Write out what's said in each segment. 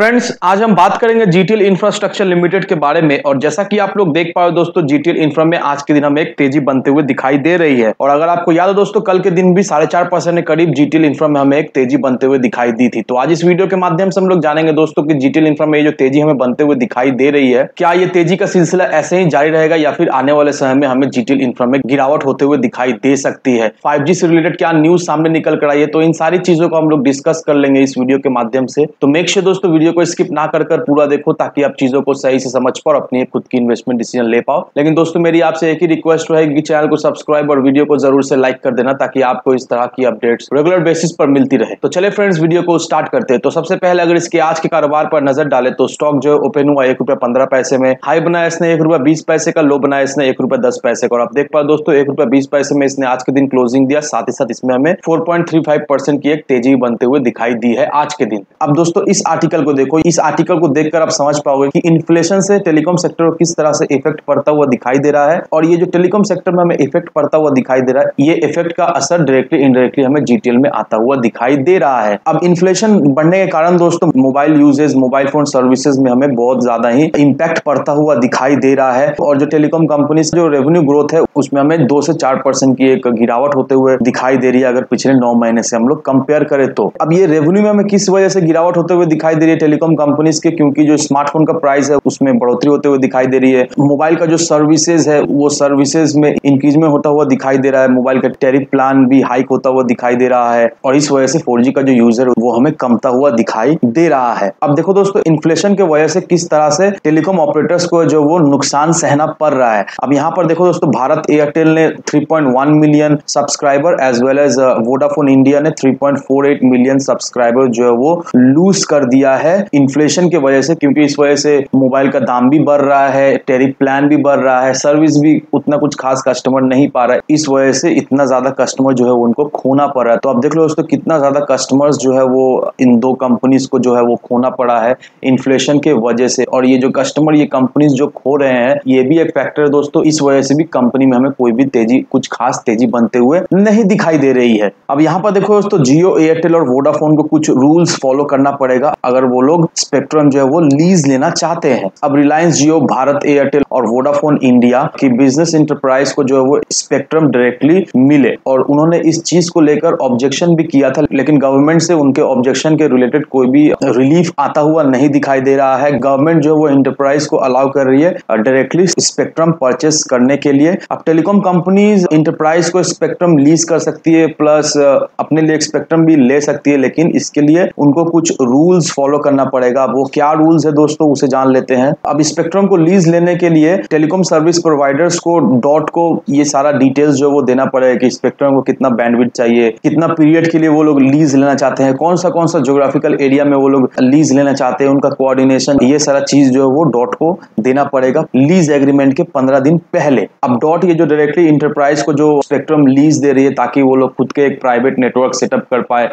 Friends, आज हम बात करेंगे जीटीएल इंफ्रास्ट्रक्चर लिमिटेड के बारे में। और जैसा कि आप लोग देख पाओ दोस्तों, जीटीएल इंफ्रा में आज के दिन हमें एक तेजी बनते हुए दिखाई दे रही है। और अगर आपको याद हो दोस्तों, कल के दिन भी 4.5% के करीब जीटीएल इंफ्रा में हमें एक तेजी बनते हुए दिखाई दी थी। तो आज इस वीडियो के माध्यम से हम लोग जानेंगे दोस्तों कि जीटीएल इंफ्रा में ये जो तेजी हमें बनते हुए दिखाई दे रही है, क्या ये तेजी का सिलसिला ऐसे ही जारी रहेगा या फिर आने वाले समय में हमें जीटीएल इंफ्रा में गिरावट होते हुए दिखाई दे सकती है। 5G से रिलेटेड क्या न्यूज सामने निकल कर आई है, तो इन सारी चीजों को हम लोग डिस्कस कर लेंगे इस वीडियो के माध्यम से। तो मेक श्योर दोस्तों वीडियो को स्किप ना कर पूरा देखो, ताकि आप चीजों को सही से समझ पाओ और अपनी खुद की इन्वेस्टमेंट डिसीजन ले पाओ। लेकिन दोस्तों मेरी आपसे एक ही रिक्वेस्ट रहेगी कि चैनल को सब्सक्राइब और वीडियो को जरूर से लाइक कर देना, ताकि आपको इस तरह की अपडेट्स रेगुलर बेसिस पर मिलती रहे। तो चले फ्रेंड्स, वीडियो को स्टार्ट करते हैं। तो सबसे पहले अगर इसके आज के कारोबार पर नजर डाले तो स्टॉक जो ओपन हुआ ₹1.15 में, हाई बनाया इसने ₹1.20 का, लो बनाया इसने ₹1.10 का। और आप देख पाओ दोस्तों ₹1.20 में इसने आज के दिन क्लोजिंग दिया। साथ ही साथ इसमें हमें 4.35% की एक तेजी बनते हुए दिखाई दी है आज के दिन। अब दोस्तों इस आर्टिकल को देखो, इस आर्टिकल को देखकर आप समझ पाओगे कि इन्फ्लेशन से टेलीकॉम सेक्टर को किस तरह से इफेक्ट पड़ता हुआ दिखाई दे रहा है। और ये जो टेलीकॉम सेक्टर में हमें इफेक्ट पड़ता हुआ दिखाई दे रहा है, ये इफेक्ट का असर डायरेक्टली इनडायरेक्टली हमें जीटीएल में आता हुआ दिखाई दे रहा है। अब इन्फ्लेशन बढ़ने के कारण दोस्तों mobile usages, mobile phone services में हमें बहुत ज्यादा ही इंपैक्ट पड़ता हुआ दिखाई दे रहा है। और जो टेलीकॉम कंपनी जो रेवेन्यू ग्रोथ है, उसमें हमें 2 से 4% की एक गिरावट होते हुए दिखाई दे रही है, अगर पिछले 9 महीने से हम लोग कंपेयर करें तो। अब ये रेवेन्यू में हमें किस वजह से गिरावट होते हुए दिखाई दे रही है टेलीकॉम कंपनीज के, क्योंकि जो स्मार्टफोन का प्राइस है उसमें बढ़ोतरी होते हुए दिखाई दे रही है। मोबाइल का जो सर्विसेज है वो सर्विसेज में इंक्रीजमेंट होता हुआ दिखाई दे रहा है। मोबाइल का टैरिफ प्लान भी हाइक होता हुआ दिखाई दे रहा है। और इस वजह से 4G का जो यूजर है वो हमें कमता हुआ दिखाई दे रहा है। अब देखो दोस्तों, इन्फ्लेशन के वजह से किस तरह से टेलीकॉम ऑपरेटर्स को जो वो नुकसान सहना पड़ रहा है। अब यहाँ पर देखो दोस्तों, भारत एयरटेल ने 3.1 million subscriber as well as Vodafone India ने 3.48 मिलियन सब्सक्राइबर जो है वो लूज कर दिया है इन्फ्लेशन के वजह से। क्योंकि इस वजह से मोबाइल का दाम भी बढ़ रहा है, टैरिफ प्लान भी बढ़ रहा है, सर्विस भी उतना कुछ खास कस्टमर नहीं पा रहा है। इस वजह से इतना ज्यादा कस्टमर जो है उनको खोना पड़ रहा है। तो अब देख लो दोस्तों, कितना ज्यादा कस्टमर्स जो है वो इन दो कंपनीज को जो है वो खोना पड़ा है इन्फ्लेशन के वजह से। और ये जो कस्टमर ये कंपनीज जो खो रहे हैं, ये भी एक फैक्टर है दोस्तों। इस वजह से भी कंपनी में हमें कोई भी तेजी, कुछ खास तेजी बनते हुए नहीं दिखाई दे रही है। अब यहाँ पर देखो दोस्तों, जियो, एयरटेल और वोडाफोन को कुछ रूल्स फॉलो करना पड़ेगा अगर वो लोग स्पेक्ट्रम जो है वो लीज लेना चाहते हैं। अब रिलायंस जियो, भारत एयरटेल और वोडाफोन इंडिया की बिजनेस इंटरप्राइज को जो है वो स्पेक्ट्रम डायरेक्टली मिले, और उन्होंने इस चीज को लेकर ऑब्जेक्शन भी किया था। लेकिन गवर्नमेंट से उनके ऑब्जेक्शन के रिलेटेड कोई भी रिलीफ आता हुआ नहीं दिखाई दे रहा है। गवर्नमेंट जो है वो इंटरप्राइज को अलाउ कर रही है डायरेक्टली स्पेक्ट्रम परचेस करने के लिए। अब टेलीकॉम कंपनीज इंटरप्राइज को स्पेक्ट्रम लीज कर सकती है, प्लस अपने लिए स्पेक्ट्रम भी ले सकती है, लेकिन इसके लिए उनको कुछ रूल्स फॉलो करना पड़ेगा। वो क्या रूल्स है दोस्तों, उसे जान लेते हैं। अब स्पेक्ट्रम को लीज लेने के लिए telecom service providers co dot को ये सारा डिटेल्स जो वो देना पड़ेगा कि स्पेक्ट्रम को कितना बैंडविड्थ चाहिए, कितना पीरियड के लिए वो लोग लीज लेना चाहते हैं, कौन सा ज्योग्राफिकल एरिया में वो लोग लीज लेना चाहते हैं, उनका कोऑर्डिनेशन, ये सारा चीज जो है वो डॉट को देना पड़ेगा लीज एग्रीमेंट के 15 दिन पहले। अब डॉट ये जो डायरेक्टली इंटरप्राइज को जो स्पेक्ट्रम लीज दे रही है, ताकि वो लोग खुद के एक प्राइवेट नेटवर्क सेटअप कर पाए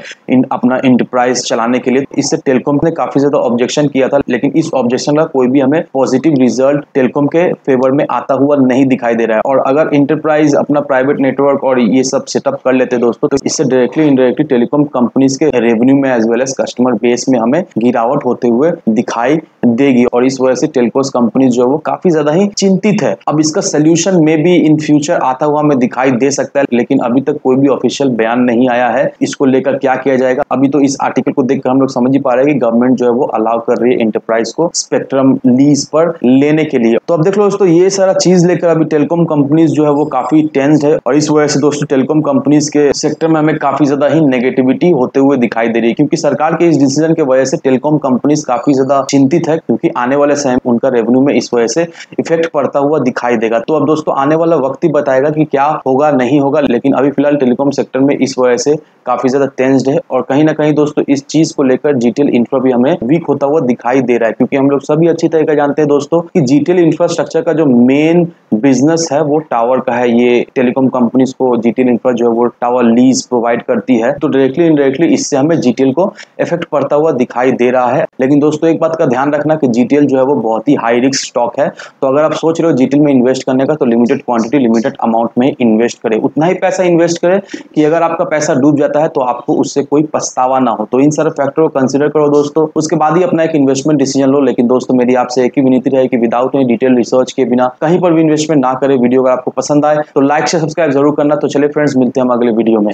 अपना इंटरप्राइज चलाने के लिए। इससे टेलीकॉम ने काफी ज्यादा ऑब्जेक्शन किया था, लेकिन इस ऑब्जेक्शन का कोई भी हमें पॉजिटिव रिजल्ट टेलीकॉम के फेवर में आता हुआ नहीं दिखाई दे रहा है। और अगर इंटरप्राइज अपना प्राइवेट नेटवर्क और ये सब सेटअप कर लेते दोस्तों, तो इससे डायरेक्टली इनडायरेक्टली टेलीकॉम कंपनीज के रेवेन्यू में as well as customer base में हमें गिरावट होते हुए दिखाई देगी। और इस वजह से टेलीकॉम कंपनीज जो है वो काफी ज्यादा ही चिंतित है। अब इसका सोल्यूशन में भी इन फ्यूचर आता हुआ हमें दिखाई दे सकता है, लेकिन अभी तक कोई भी ऑफिशियल बयान नहीं आया है इसको लेकर क्या किया जाएगा। अभी तो इस आर्टिकल को देखकर हम लोग समझ ही पा रहे हैं कि गवर्नमेंट जो है वो अलाउ कर रही है इंटरप्राइज को स्पेक्ट्रम लीज पर लेने के लिए। तो अब देख लो दोस्तों, ये सारा चीज लेकर अभी टेलीकॉम कंपनीज जो है वो काफी टेंस्ड है। और इस वजह से दोस्तों टेलीकॉम कंपनीज के सेक्टर में हमें काफी ज्यादा ही नेगेटिविटी होते हुए दिखाई दे रही है, क्योंकि सरकार के इस डिसीजन की वजह से टेलीकॉम कंपनीज काफी ज्यादा चिंतित है, क्योंकि आने वाले समय उनका रेवेन्यू में इस वजह से इफेक्ट पड़ता हुआ दिखाई देगा। तो अब दोस्तों आने वाला वक्त ही बताएगा कि क्या होगा नहीं होगा, लेकिन अभी फिलहाल टेलीकॉम सेक्टर में इस वजह से काफी ज्यादा टेंस्ड है। और कहीं ना कहीं दोस्तों इस चीज को लेकर जीटीएल इंफ्रा भी हमें वीक होता हुआ दिखाई दे रहा है, क्योंकि हम लोग सभी अच्छी तरीके जानते हैं दोस्तों कि जीटीएल इंफ्रास्ट्रक्चर का जो मेन बिजनेस है वो टावर का है। ये टेलीकॉम कंपनीज को जीटीएल इंफ्रा जो है वो टावर लीज प्रोवाइड करती है। तो डायरेक्टली इनडायरेक्टली इससे हमें जीटीएल को इफेक्ट पड़ता हुआ दिखाई दे रहा है। लेकिन दोस्तों एक बात का ध्यान रखना कि जीटीएल जो है वो बहुत ही हाई रिस्क स्टॉक है। तो अगर आप सोच रहे हो जीटीएल में इन्वेस्ट करने का तो लिमिटेड क्वांटिटी लिमिटेड अमाउंट में इन्वेस्ट करें, उतना ही पैसा इन्वेस्ट करें कि अगर आपका पैसा डूब जाता है तो आपको उससे कोई पछतावा ना हो। तो इन सारे फैक्टर को कंसीडर करो दोस्तों, उसके बाद ही अपना एक इन्वेस्टमेंट डिसीजन लो। लेकिन दोस्तों मेरी आपसे एक ही विनती रहे कि विदाउट एनी डिटेल रिसर्च के बिना कहीं पर भी इन्वेस्टमेंट ना करें। वीडियो अगर आपको पसंद आए तो लाइक से सब्सक्राइब जरूर करना। तो चलिए फ्रेंड्स, मिलते हैं हम अगले वीडियो में।